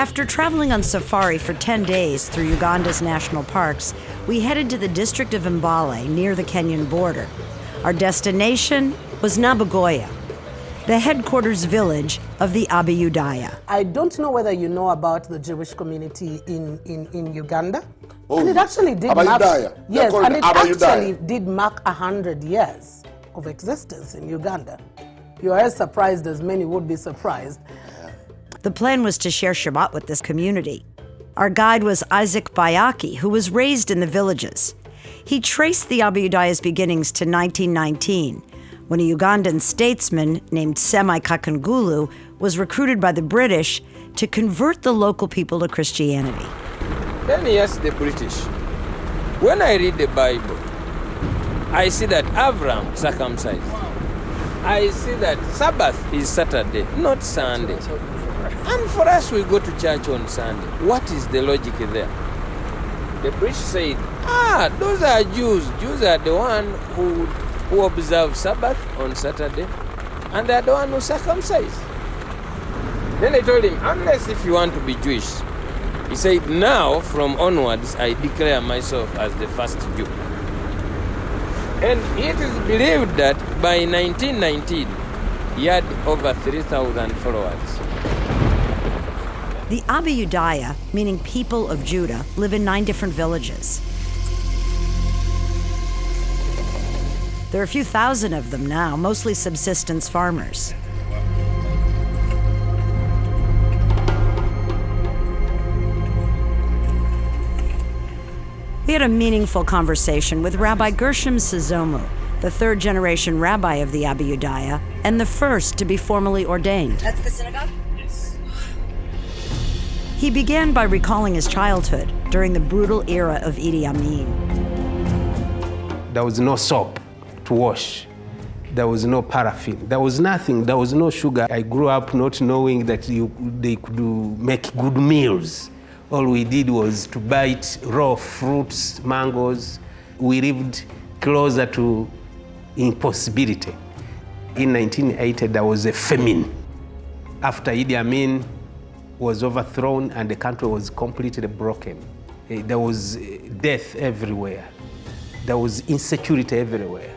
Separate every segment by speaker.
Speaker 1: After traveling on safari for 10 days through Uganda's national parks, we headed to the district of Mbale near the Kenyan border. Our destination was Nabayugoya, the headquarters village of the Abayudaya.
Speaker 2: I don't know whether you know about the Jewish community in Uganda.
Speaker 3: Oh,
Speaker 2: and it actually did
Speaker 3: Abayudaya.
Speaker 2: mark, yes, and it
Speaker 3: Abayudaya.
Speaker 2: actually did mark 100 years of existence in Uganda. You are as surprised as many would be surprised.
Speaker 1: The plan was to share Shabbat with this community. Our guide was Isaac Bayaki, who was raised in the villages. He traced the Abayudaya's beginnings to 1919, when a Ugandan statesman named Semai Kakangulu was recruited by the British to convert the local people to Christianity.
Speaker 4: Let me ask the British. When I read the Bible, I see that Abraham circumcised. I see that Sabbath is Saturday, not Sunday. And for us, we go to church on Sunday. What is the logic there? The British said, those are Jews. Jews are the one who observe Sabbath on Saturday, and they are the one who circumcise. Then they told him, unless if you want to be Jewish. He said, now, from onwards, I declare myself as the first Jew. And it is believed that by 1919, he had over 3,000 followers.
Speaker 1: The Abayudaya, meaning people of Judah, live in 9 different villages. There are a few thousand of them now, mostly subsistence farmers. We had a meaningful conversation with Rabbi Gershom Sizomu, the 3rd-generation rabbi of the Abayudaya, and the first to be formally ordained.
Speaker 5: That's the synagogue?
Speaker 1: He began by recalling his childhood during the brutal era of Idi Amin.
Speaker 6: There was no soap to wash. There was no paraffin. There was nothing. There was no sugar. I grew up not knowing that they could make good meals. All we did was to bite raw fruits, mangoes. We lived closer to impossibility. In 1980, there was a famine. After Idi Amin was overthrown and the country was completely broken, there was death everywhere. There was insecurity everywhere.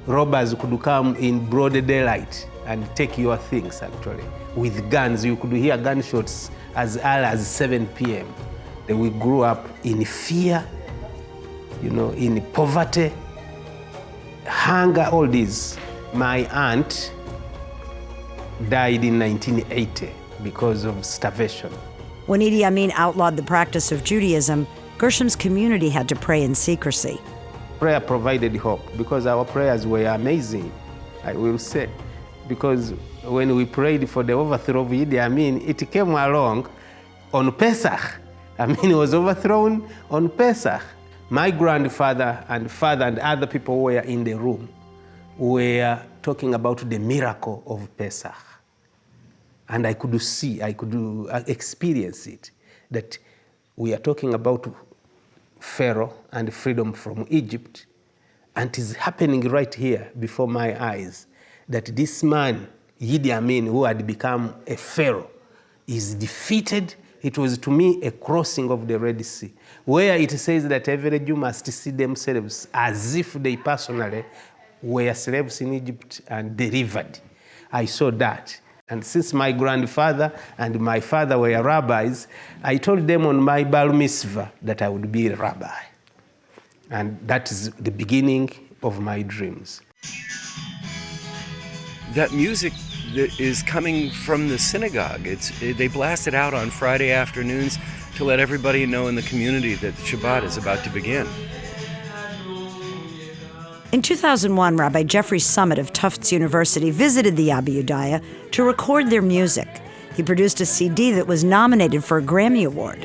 Speaker 6: Robbers could come in broad daylight and take your things, actually. With guns, you could hear gunshots as early as 7 p.m. We grew up in fear, in poverty, hunger, all this. My aunt died in 1980 because of starvation.
Speaker 1: When Idi Amin outlawed the practice of Judaism, Gershom's community had to pray in secrecy.
Speaker 6: Prayer provided hope because our prayers were amazing, I will say. Because when we prayed for the overthrow of Idi Amin, it came along on Pesach. Amin was overthrown on Pesach. My grandfather and father and other people who were in the room were talking about the miracle of Pesach. And I could see, I could experience it, that we are talking about Pharaoh and freedom from Egypt, and it is happening right here before my eyes, that this man, Idi Amin, who had become a Pharaoh, is defeated. It was to me a crossing of the Red Sea, where it says that every Jew must see themselves as if they personally were slaves in Egypt and delivered. I saw that. And since my grandfather and my father were rabbis, I told them on my bar mitzvah that I would be a rabbi. And that is the beginning of my dreams.
Speaker 7: That music that is coming from the synagogue, they blast it out on Friday afternoons to let everybody know in the community that Shabbat is about to begin.
Speaker 1: In 2001, Rabbi Jeffrey Summit of Tufts University visited the Abayudaya to record their music. He produced a CD that was nominated for a Grammy Award.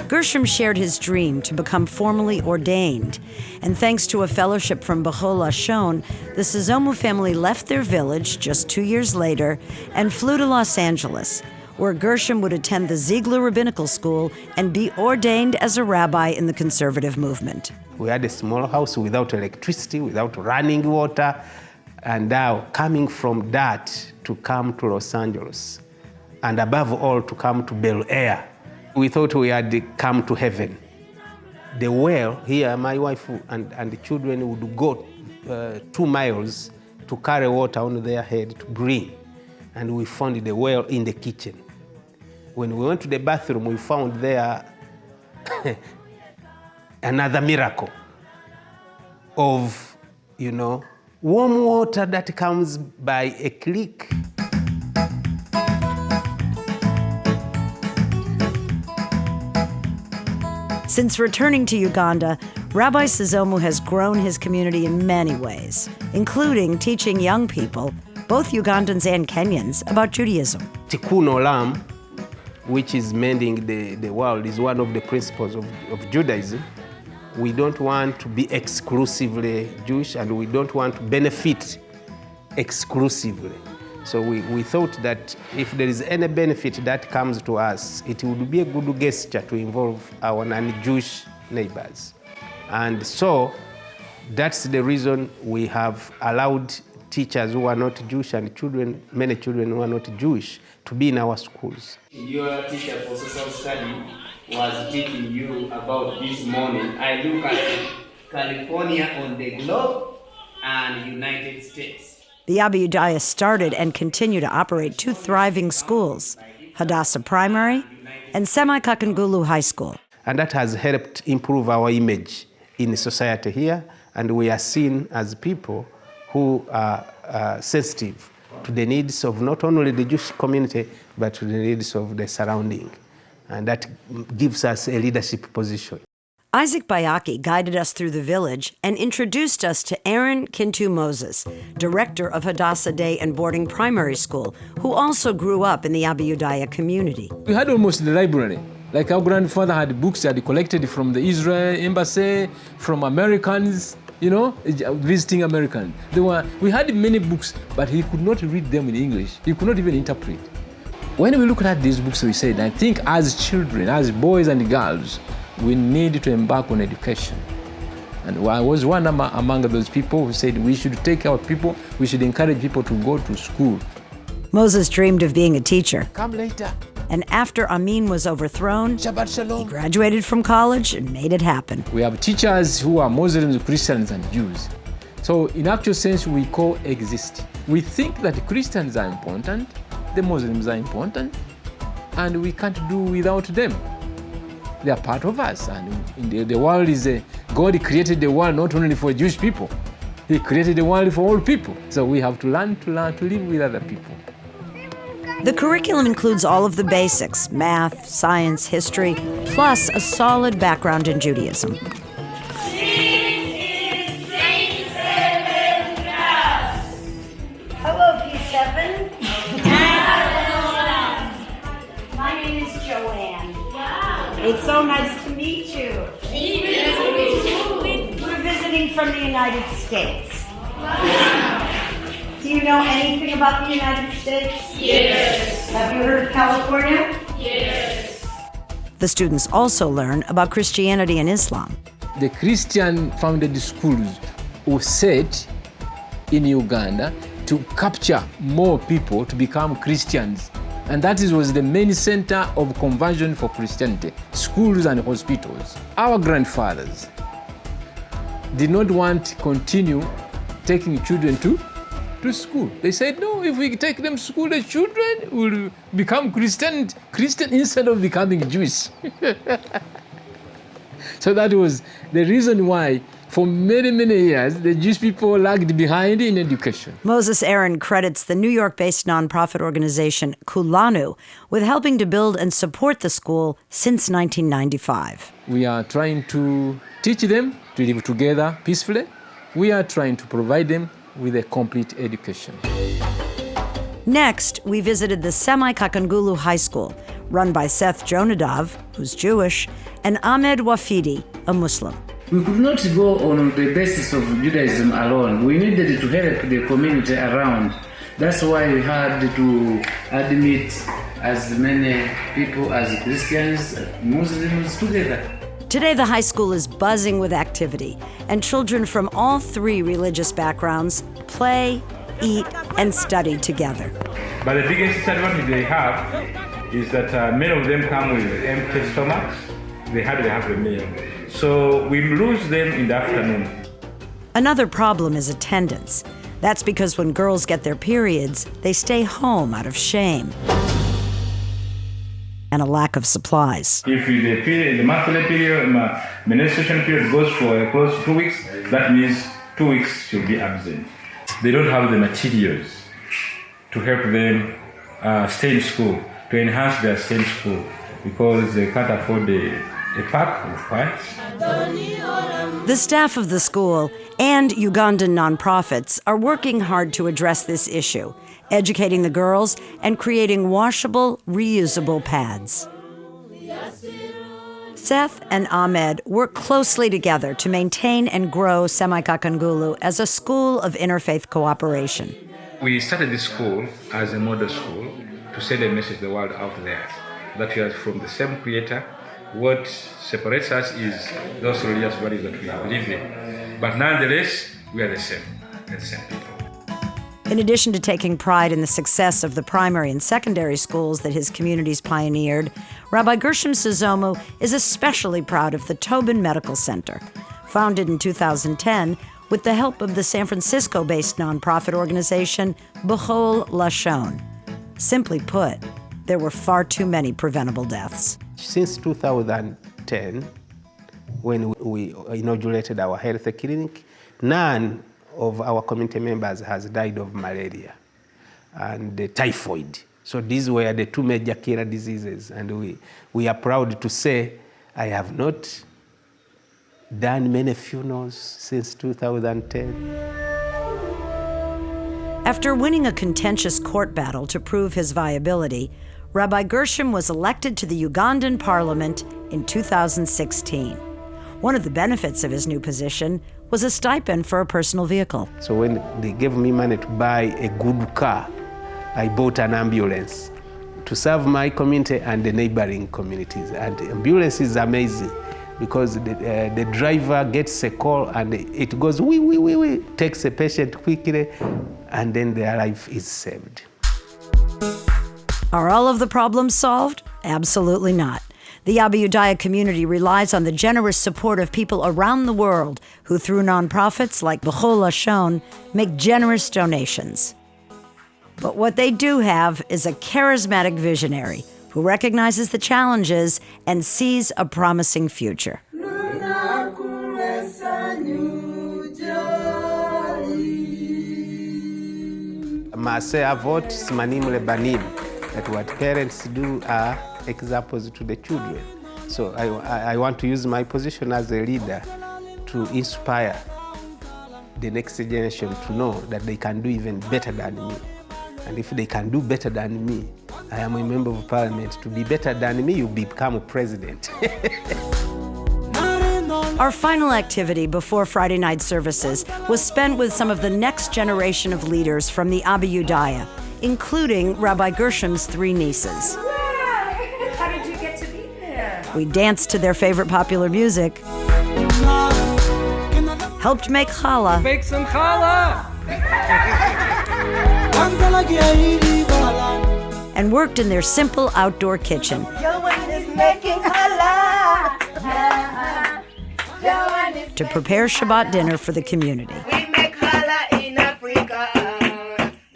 Speaker 1: Gershom shared his dream to become formally ordained, and thanks to a fellowship from Be'chol Lashon, the Sizomu family left their village just 2 years later and flew to Los Angeles, where Gershom would attend the Ziegler Rabbinical School and be ordained as a rabbi in the conservative movement.
Speaker 6: We had a small house without electricity, without running water, and now coming from that to come to Los Angeles and above all, to come to Bel Air. We thought we had come to heaven. The well here, my wife and the children would go 2 miles to carry water on their head to bring. And we found the well in the kitchen. When we went to the bathroom, we found there another miracle of, warm water that comes by a click.
Speaker 1: Since returning to Uganda, Rabbi Sizomu has grown his community in many ways, including teaching young people, both Ugandans and Kenyans, about Judaism.
Speaker 6: Tikkun Olam, which is mending the world, is one of the principles of Judaism. We don't want to be exclusively Jewish, and we don't want to benefit exclusively. So we thought that if there is any benefit that comes to us, it would be a good gesture to involve our non-Jewish neighbors. And so that's the reason we have allowed teachers who are not Jewish and many children who are not Jewish to be in our schools.
Speaker 3: Your teacher for social study was teaching you about this morning. I look at California on the globe and United States.
Speaker 1: The Abayudaya started and continue to operate 2 thriving schools, Hadassah Primary and Semi-Kakangulu High School.
Speaker 6: And that has helped improve our image in society here, and we are seen as people who are sensitive to the needs of not only the Jewish community, but to the needs of the surrounding. And that gives us a leadership position.
Speaker 1: Isaac Bayaki guided us through the village and introduced us to Aaron Kintu Moses, director of Hadassah Day and Boarding Primary School, who also grew up in the Abayudaya community.
Speaker 5: We had almost the library. Like our grandfather had books that he collected from the Israel embassy, from Americans, visiting Americans. We had many books, but he could not read them in English. He could not even interpret. When we look at these books, we said, I think as children, as boys and girls, we need to embark on education. And I was one among those people who said we should take our people, we should encourage people to go to school.
Speaker 1: Moses dreamed of being a teacher.
Speaker 5: Come later.
Speaker 1: And after Amin was overthrown,
Speaker 5: Shabbat Shalom.
Speaker 1: He graduated from college and made it happen.
Speaker 5: We have teachers who are Muslims, Christians, and Jews. So in actual sense, we coexist. We think that Christians are important, the Muslims are important, and we can't do without them. They are part of us, and the world is God created the world not only for Jewish people. He created the world for all people. So we have to learn to live with other people.
Speaker 1: The curriculum includes all of the basics, math, science, history, plus a solid background in Judaism.
Speaker 8: Hello, P7. My name is Joanne. It's so nice to meet you. We're visiting from the United States. Do you know anything about the United States? Yes. Have you heard of California?
Speaker 1: Yes. The students also learn about Christianity and Islam.
Speaker 5: The Christian-founded schools were set in Uganda to capture more people to become Christians. And that was the main center of conversion for Christianity, schools and hospitals. Our grandfathers did not want to continue taking children to school. They said, no, if we take them to school, the children will become Christian instead of becoming Jewish. So that was the reason why for many, many years, the Jewish people lagged behind in education.
Speaker 1: Moses Aaron credits the New York-based nonprofit organization Kulanu with helping to build and support the school since 1995.
Speaker 5: We are trying to teach them to live together peacefully. We are trying to provide them with a complete education.
Speaker 1: Next, we visited the Semi-Kakangulu High School, run by Seth Jonadav, who's Jewish, and Ahmed Wafidi, a Muslim.
Speaker 9: We could not go on the basis of Judaism alone. We needed to help the community around. That's why we had to admit as many people as Christians, Muslims together.
Speaker 1: Today, the high school is buzzing with activity, and children from all 3 religious backgrounds play, eat, and study together.
Speaker 10: But the biggest disadvantage they have is that many of them come with empty stomachs. They hardly have a meal. So we lose them in the afternoon.
Speaker 1: Another problem is attendance. That's because when girls get their periods, they stay home out of shame and a lack of supplies.
Speaker 10: If the monthly period, menstruation period goes for close to 2 weeks, that means 2 weeks she'll be absent. They don't have the materials to help them stay in school, to enhance their stay in school, because they can't afford a pack of pants.
Speaker 1: The staff of the school and Ugandan nonprofits are working hard to address this issue, educating the girls and creating washable, reusable pads. Seth and Ahmed work closely together to maintain and grow Semikakangulu as a school of interfaith cooperation.
Speaker 10: We started this school as a model school to send a message to the world out there that we are from the same Creator. What separates us is those religious values that we believe in. But nonetheless, we are the same people.
Speaker 1: In addition to taking pride in the success of the primary and secondary schools that his communities pioneered, Rabbi Gershom Suzomu is especially proud of the Tobin Medical Center, founded in 2010 with the help of the San Francisco-based nonprofit organization Be'chol Lashon. Simply put, there were far too many preventable deaths.
Speaker 6: Since 2010, when we inaugurated our health clinic, none of our community members has died of malaria and typhoid. So these were the two major killer diseases, and we are proud to say I have not done many funerals since 2010.
Speaker 1: After winning a contentious court battle to prove his viability, Rabbi Gershom was elected to the Ugandan parliament in 2016. One of the benefits of his new position was a stipend for a personal vehicle.
Speaker 6: So when they gave me money to buy a good car, I bought an ambulance to serve my community and the neighboring communities. And the ambulance is amazing because the driver gets a call and it goes wee, takes a patient quickly, and then their life is saved.
Speaker 1: Are all of the problems solved? Absolutely not. The Abayudaya community relies on the generous support of people around the world who, through nonprofits like Be'chol Lashon, make generous donations. But what they do have is a charismatic visionary who recognizes the challenges and sees a promising future.
Speaker 6: Maaseh avot simanim lebanim, that what parents do are examples to the children. So I want to use my position as a leader to inspire the next generation to know that they can do even better than me. And if they can do better than me, I am a member of parliament. To be better than me, you become a president.
Speaker 1: Our final activity before Friday night services was spent with some of the next generation of leaders from the Abayudaya, including Rabbi Gershom's 3 nieces.
Speaker 8: How did you get to be there?
Speaker 1: We danced to their favorite popular music, helped make challah,
Speaker 4: Make some challah!
Speaker 1: and worked in their simple outdoor kitchen. To prepare Shabbat dinner for the community.
Speaker 3: We make challah in Africa.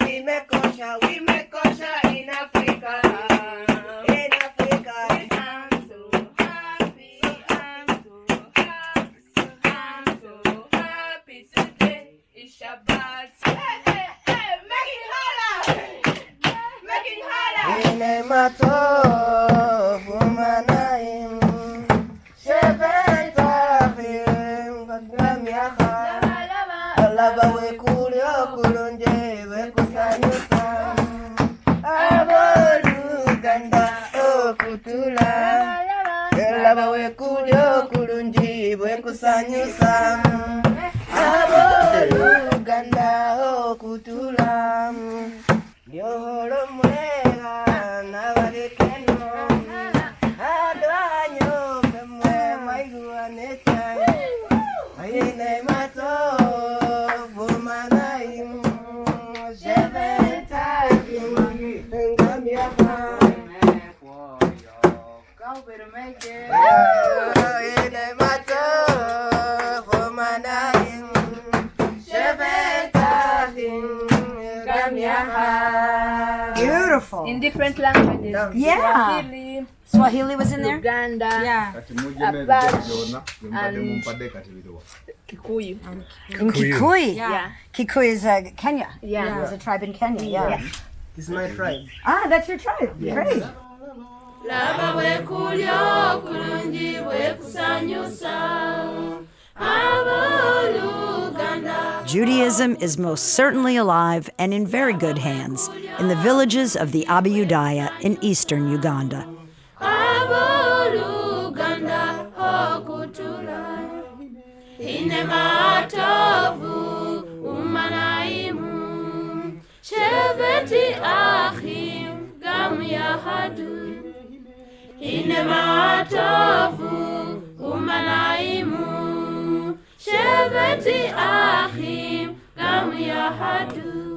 Speaker 3: We make kosher in Africa. In Africa. I'm so happy. I'm so happy today. It's Shabbat. Hey, making challah. Making challah.
Speaker 1: Beautiful.
Speaker 11: In different languages.
Speaker 1: Yeah.
Speaker 11: Swahili,
Speaker 1: Swahili was in there?
Speaker 11: Uganda,
Speaker 1: Yeah.
Speaker 11: Abash, and Kikuyu.
Speaker 1: In Kikuyu?
Speaker 11: Yeah.
Speaker 1: Kikuyu is Kenya.
Speaker 11: Yeah.
Speaker 1: There's a tribe in Kenya, yeah.
Speaker 12: It's my tribe.
Speaker 1: Ah, that's your tribe. Great. Judaism is most certainly alive and in very good hands in the villages of the Abayudaya in eastern Uganda.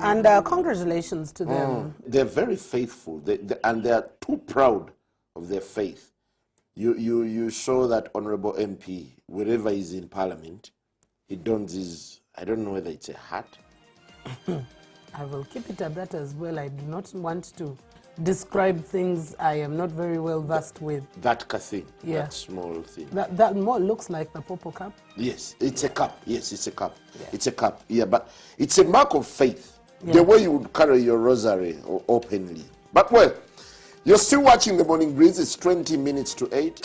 Speaker 2: And congratulations to them.
Speaker 13: They're very faithful, and they are too proud of their faith. You saw that Honorable MP, wherever he's in Parliament, he dons his, I don't know whether it's a hat.
Speaker 2: I will keep it at that as well. I do not want to describe things I am not very well versed with.
Speaker 13: That thing,
Speaker 2: Yeah.
Speaker 13: that small thing.
Speaker 2: That more looks like the purple cup.
Speaker 13: Yes, it's a cup. Yes, it's a cup.
Speaker 2: Yeah.
Speaker 13: It's a cup. Yeah, but it's a mark of faith.
Speaker 2: Yeah.
Speaker 13: The way you would carry your rosary openly. But well, you're still watching The Morning Breeze. It's 20 minutes to 8.